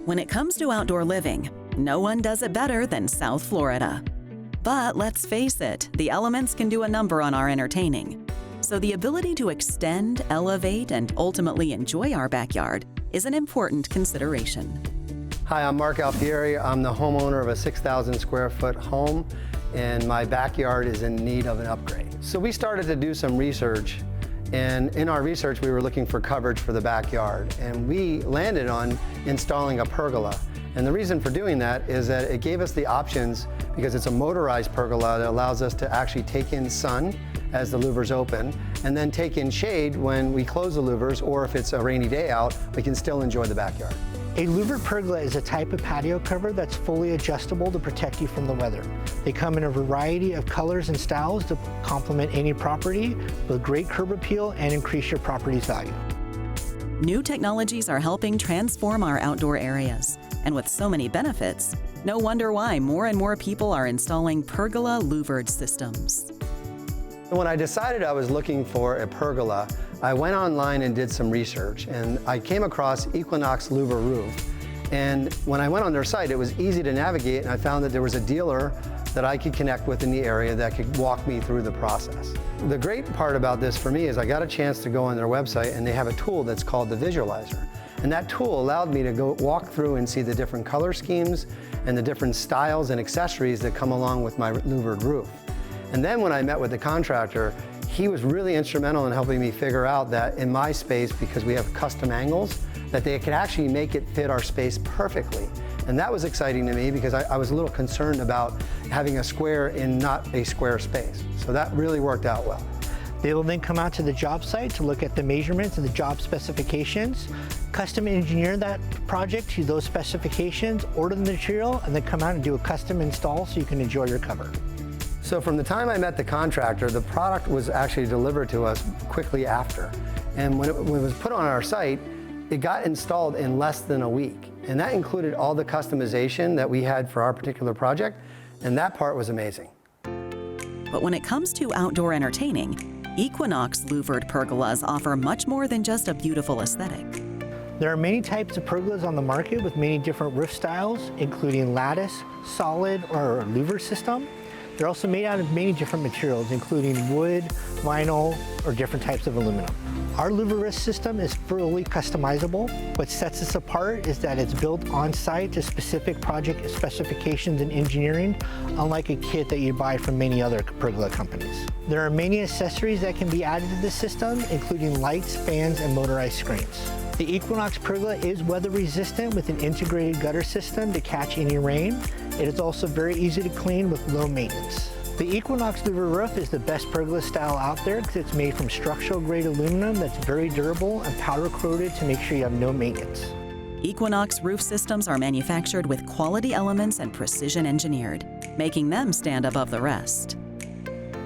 When it comes to outdoor living, no one does it better than South Florida. But let's face it, the elements can do a number on our entertaining. So the ability to extend, elevate, and ultimately enjoy our backyard is an important consideration. Hi, I'm Mark Alfieri. I'm the homeowner of a 6,000 square foot home, and my backyard is in need of an upgrade. So we started to do some research, and in our research we were looking for coverage for the backyard, and we landed on installing a pergola. And the reason for doing that is that it gave us the options, because it's a motorized pergola that allows us to actually take in sun as the louvers open, and then take in shade when we close the louvers, or if it's a rainy day out, we can still enjoy the backyard. A louvered pergola is a type of patio cover that's fully adjustable to protect you from the weather. They come in a variety of colors and styles to complement any property with great curb appeal and increase your property's value. New technologies are helping transform our outdoor areas. And with so many benefits, no wonder why more and more people are installing pergola-louvered systems. When I decided I was looking for a pergola, I went online and did some research, and I came across Equinox Louver Roof. And when I went on their site, it was easy to navigate, and I found that there was a dealer that I could connect with in the area that could walk me through the process. The great part about this for me is I got a chance to go on their website, and they have a tool that's called the Visualizer. And that tool allowed me to go walk through and see the different color schemes and the different styles and accessories that come along with my louvered roof. And then when I met with the contractor, he was really instrumental in helping me figure out that in my space, because we have custom angles, that they could actually make it fit our space perfectly. And that was exciting to me, because I was a little concerned about having a square in not a square space. So that really worked out well. They will then come out to the job site to look at the measurements and the job specifications, custom engineer that project to those specifications, order the material, and then come out and do a custom install so you can enjoy your cover. So from the time I met the contractor, the product was actually delivered to us quickly after. And when it was put on our site, it got installed in less than a week. And that included all the customization that we had for our particular project, and that part was amazing. But when it comes to outdoor entertaining, Equinox louvered pergolas offer much more than just a beautiful aesthetic. There are many types of pergolas on the market with many different roof styles, including lattice, solid, or a louver system. They're also made out of many different materials, including wood, vinyl, or different types of aluminum. Our louver roof system is fully customizable. What sets us apart is that it's built on site to specific project specifications and engineering, unlike a kit that you buy from many other pergola companies. There are many accessories that can be added to the system, including lights, fans, and motorized screens. The Equinox pergola is weather resistant with an integrated gutter system to catch any rain. It is also very easy to clean with low maintenance. The Equinox louver roof is the best pergola style out there because it's made from structural grade aluminum that's very durable and powder coated to make sure you have no maintenance. Equinox roof systems are manufactured with quality elements and precision engineered, making them stand above the rest.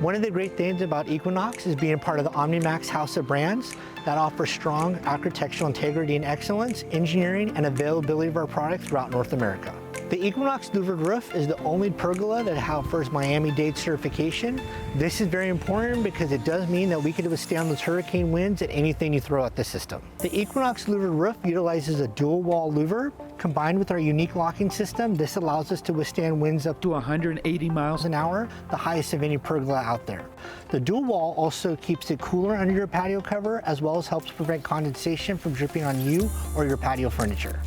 One of the great things about Equinox is being part of the OmniMax house of brands that offers strong architectural integrity and excellence, engineering, and availability of our products throughout North America. The Equinox louvered roof is the only pergola that offers Miami-Dade certification. This is very important because it does mean that we can withstand those hurricane winds at anything you throw at the system. The Equinox louvered roof utilizes a dual wall louver. Combined with our unique locking system, this allows us to withstand winds up to 180 miles an hour, the highest of any pergola out there. The dual wall also keeps it cooler under your patio cover, as well as helps prevent condensation from dripping on you or your patio furniture.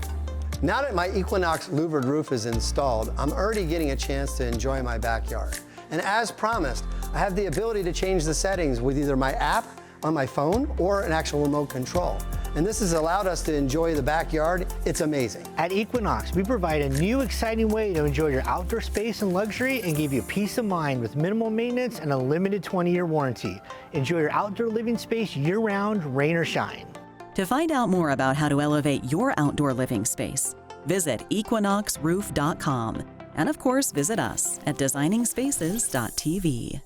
Now that my Equinox louvered roof is installed, I'm already getting a chance to enjoy my backyard. And as promised, I have the ability to change the settings with either my app on my phone or an actual remote control. And this has allowed us to enjoy the backyard. It's amazing. At Equinox, we provide a new exciting way to enjoy your outdoor space and luxury and give you peace of mind with minimal maintenance and a limited 20-year warranty. Enjoy your outdoor living space year-round, rain or shine. To find out more about how to elevate your outdoor living space, visit equinoxroof.com. And of course, visit us at designingspaces.tv.